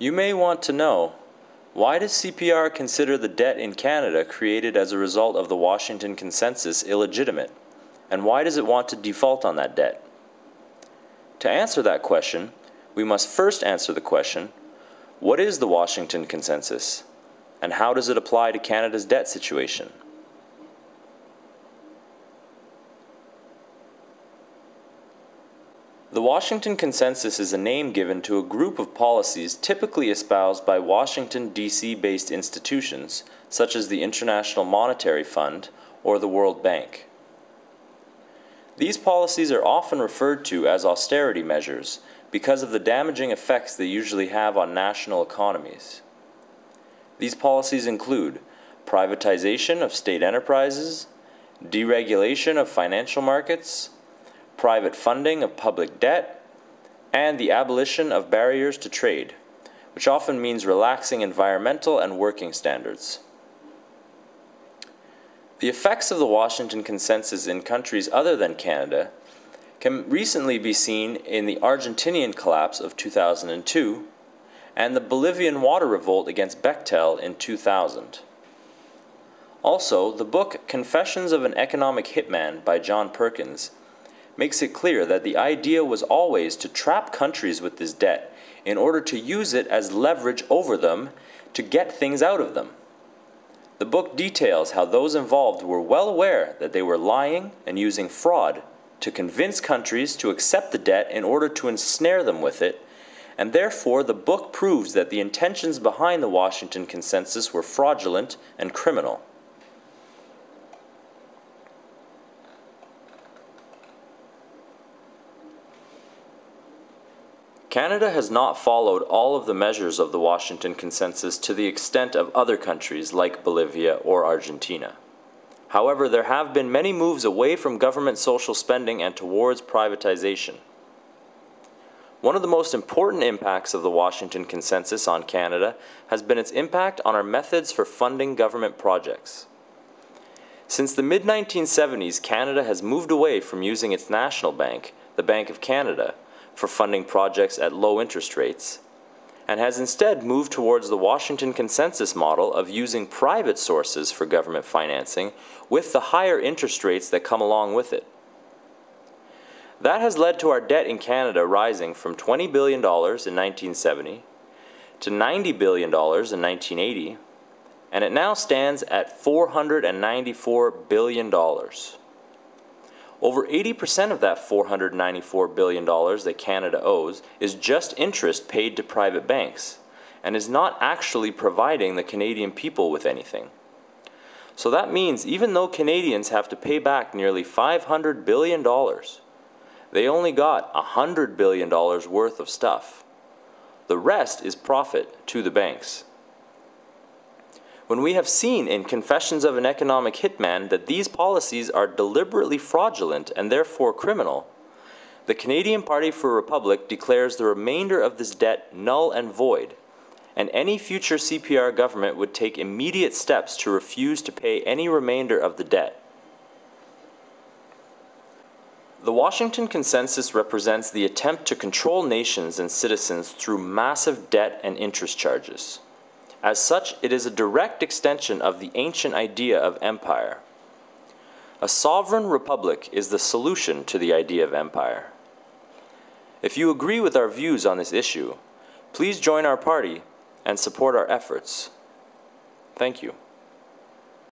You may want to know, why does CPR consider the debt in Canada created as a result of the Washington Consensus illegitimate? And why does it want to default on that debt? To answer that question, we must first answer the question, what is the Washington Consensus? And how does it apply to Canada's debt situation? The Washington Consensus is a name given to a group of policies typically espoused by Washington, D.C.-based institutions, such as the International Monetary Fund or the World Bank. These policies are often referred to as austerity measures because of the damaging effects they usually have on national economies. These policies include privatization of state enterprises, deregulation of financial markets, private funding of public debt, and the abolition of barriers to trade, which often means relaxing environmental and working standards. The effects of the Washington Consensus in countries other than Canada can recently be seen in the Argentinian collapse of 2002 and the Bolivian water revolt against Bechtel in 2000. Also, the book Confessions of an Economic Hitman by John Perkins makes it clear that the idea was always to trap countries with this debt in order to use it as leverage over them to get things out of them. The book details how those involved were well aware that they were lying and using fraud to convince countries to accept the debt in order to ensnare them with it, and therefore the book proves that the intentions behind the Washington Consensus were fraudulent and criminal. Canada has not followed all of the measures of the Washington Consensus to the extent of other countries like Bolivia or Argentina. However, there have been many moves away from government social spending and towards privatization. One of the most important impacts of the Washington Consensus on Canada has been its impact on our methods for funding government projects. Since the mid-1970s, Canada has moved away from using its national bank, the Bank of Canada, for funding projects at low interest rates, and has instead moved towards the Washington Consensus model of using private sources for government financing with the higher interest rates that come along with it. That has led to our debt in Canada rising from $20 billion in 1970 to $90 billion in 1980, and it now stands at $494 billion. Over 80% of that $494 billion that Canada owes is just interest paid to private banks, and is not actually providing the Canadian people with anything. So that means even though Canadians have to pay back nearly $500 billion, they only got $100 billion worth of stuff. The rest is profit to the banks. When we have seen in Confessions of an Economic Hitman that these policies are deliberately fraudulent and therefore criminal, the Canadian Party for Republic declares the remainder of this debt null and void, and any future CPR government would take immediate steps to refuse to pay any remainder of the debt. The Washington Consensus represents the attempt to control nations and citizens through massive debt and interest charges. As such, it is a direct extension of the ancient idea of empire. A sovereign republic is the solution to the idea of empire. If you agree with our views on this issue, please join our party and support our efforts. Thank you.